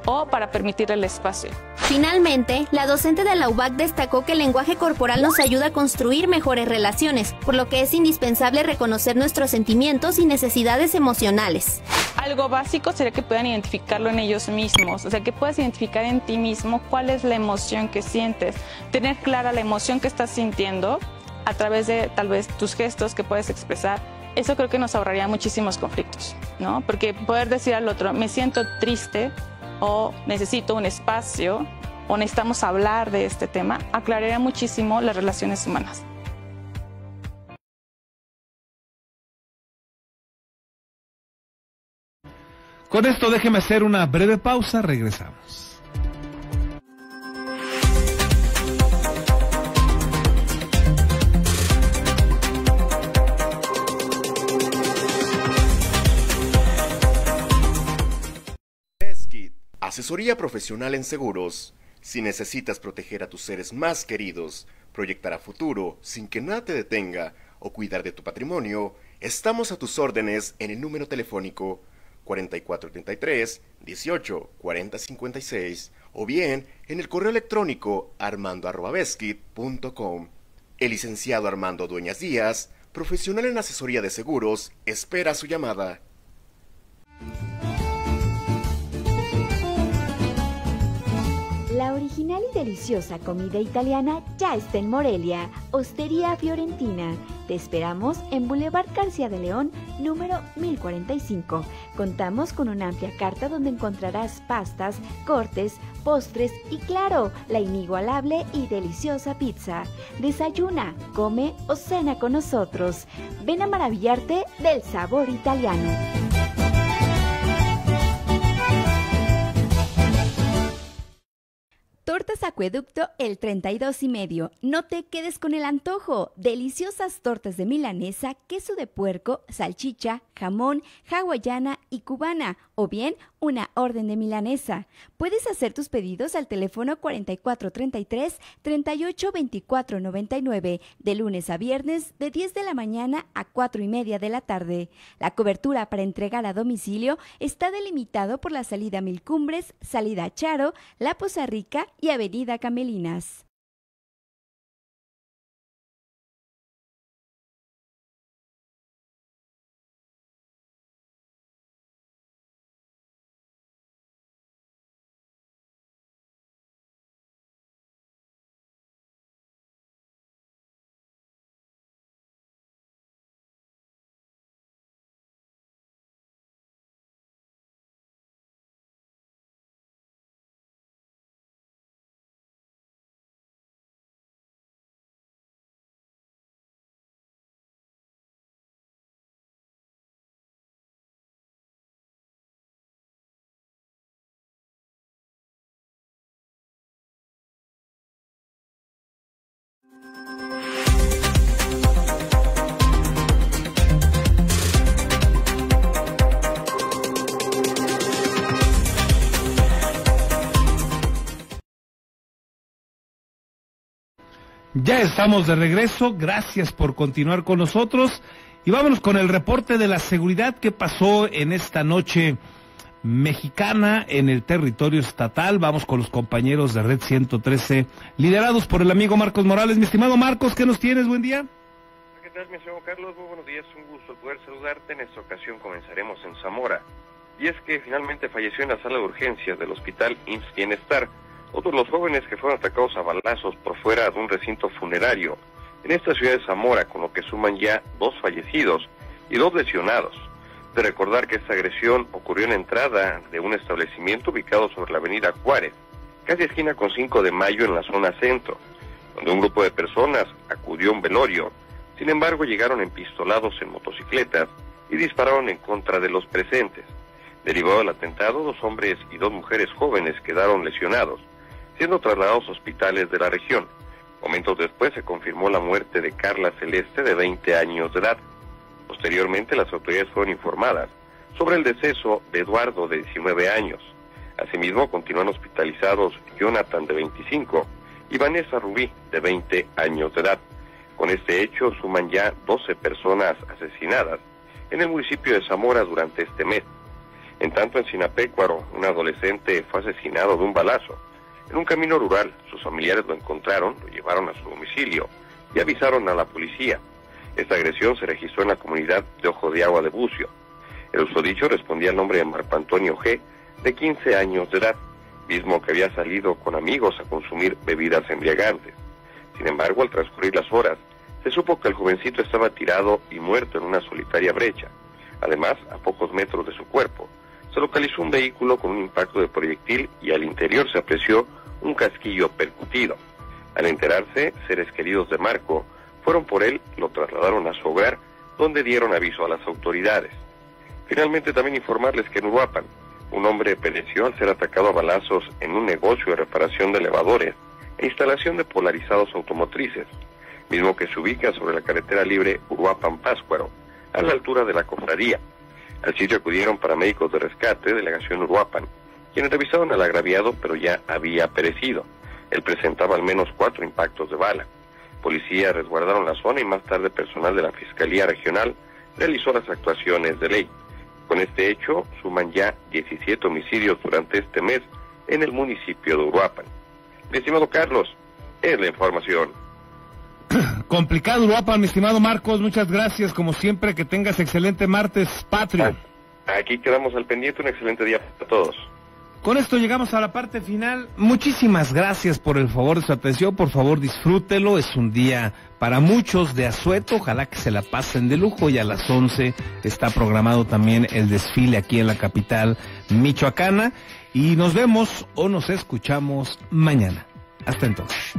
o para permitir el espacio. Finalmente, la docente de la UBAC destacó que el lenguaje corporal nos ayuda a construir mejores relaciones, por lo que es indispensable reconocer nuestros sentimientos y necesidades emocionales. Algo básico sería que puedan identificarlo en ellos mismos, o sea, que puedas identificar en ti mismo cuál es la emoción que sientes, tener clara la emoción que estás sintiendo a través de tal vez tus gestos que puedes expresar. Eso creo que nos ahorraría muchísimos conflictos, ¿no? Porque poder decir al otro, me siento triste, o necesito un espacio, o necesitamos hablar de este tema, aclararía muchísimo las relaciones humanas. Con esto déjeme hacer una breve pausa, regresamos. Asesoría profesional en seguros. Si necesitas proteger a tus seres más queridos, proyectar a futuro sin que nada te detenga o cuidar de tu patrimonio, estamos a tus órdenes en el número telefónico 4433 18 40 56 o bien en el correo electrónico armando@beskid.com. El licenciado Armando Dueñas Díaz, profesional en asesoría de seguros, espera su llamada. La original y deliciosa comida italiana ya está en Morelia, Ostería Fiorentina. Te esperamos en Boulevard García de León, número 1045. Contamos con una amplia carta donde encontrarás pastas, cortes, postres y, claro, la inigualable y deliciosa pizza. Desayuna, come o cena con nosotros. Ven a maravillarte del sabor italiano. Tortas Acueducto el 32 y medio. No te quedes con el antojo. Deliciosas tortas de milanesa, queso de puerco, salchicha, jamón, hawaiana y cubana, o bien una orden de milanesa. Puedes hacer tus pedidos al teléfono 4433 382499 de lunes a viernes de 10 de la mañana a 4:30 de la tarde. La cobertura para entregar a domicilio está delimitado por la salida Mil Cumbres, salida Charo, La Poza Rica y Avenida Camelinas. Ya estamos de regreso, gracias por continuar con nosotros y vámonos con el reporte de la seguridad que pasó en esta noche mexicana en el territorio estatal. Vamos con los compañeros de Red 113, liderados por el amigo Marcos Morales. Mi estimado Marcos, ¿qué nos tienes? Buen día. ¿Qué tal, mi estimado Carlos? Muy buenos días, un gusto poder saludarte. En esta ocasión comenzaremos en Zamora. Y es que finalmente falleció en la sala de urgencias del hospital IMSS Bienestar otros de los jóvenes que fueron atacados a balazos por fuera de un recinto funerario en esta ciudad de Zamora, con lo que suman ya 2 fallecidos y 2 lesionados. De recordar que esta agresión ocurrió en la entrada de un establecimiento ubicado sobre la avenida Juárez, casi esquina con 5 de Mayo en la zona centro, donde un grupo de personas acudió a un velorio. Sin embargo, llegaron empistolados en motocicletas y dispararon en contra de los presentes. Derivado del atentado, 2 hombres y 2 mujeres jóvenes quedaron lesionados, siendo trasladados a hospitales de la región. Momentos después se confirmó la muerte de Carla Celeste, de 20 años de edad. Posteriormente, las autoridades fueron informadas sobre el deceso de Eduardo, de 19 años. Asimismo, continúan hospitalizados Jonathan, de 25, y Vanessa Rubí, de 20 años de edad. Con este hecho, suman ya 12 personas asesinadas en el municipio de Zamora durante este mes. En tanto, en Sinapecuaro, un adolescente fue asesinado de un balazo. En un camino rural, sus familiares lo encontraron, lo llevaron a su domicilio y avisaron a la policía. Esta agresión se registró en la comunidad de Ojo de Agua de Bucio. El usodicho respondía al nombre de Marco Antonio G., de 15 años de edad, mismo que había salido con amigos a consumir bebidas embriagantes. Sin embargo, al transcurrir las horas, se supo que el jovencito estaba tirado y muerto en una solitaria brecha. Además, a pocos metros de su cuerpo, se localizó un vehículo con un impacto de proyectil y al interior se apreció un casquillo percutido. Al enterarse, seres queridos de Marco fueron por él, lo trasladaron a su hogar, donde dieron aviso a las autoridades. Finalmente, también informarles que en Uruapan, un hombre pereció al ser atacado a balazos en un negocio de reparación de elevadores e instalación de polarizados automotrices, mismo que se ubica sobre la carretera libre Uruapan-Páscuaro, a la altura de la cofradía. Al sitio acudieron paramédicos de rescate, delegación Uruapan, quienes revisaron al agraviado, pero ya había perecido. Él presentaba al menos 4 impactos de bala. Policías resguardaron la zona y más tarde personal de la Fiscalía Regional realizó las actuaciones de ley. Con este hecho, suman ya 17 homicidios durante este mes en el municipio de Uruapan. Mi estimado Carlos, es la información. Complicado Uruapan, mi estimado Marcos, muchas gracias, como siempre, que tengas excelente martes patrio. Aquí quedamos al pendiente, un excelente día para todos. Con esto llegamos a la parte final. Muchísimas gracias por el favor de su atención, por favor disfrútelo, es un día para muchos de asueto, ojalá que se la pasen de lujo, y a las 11 está programado también el desfile aquí en la capital michoacana, y nos vemos o nos escuchamos mañana. Hasta entonces.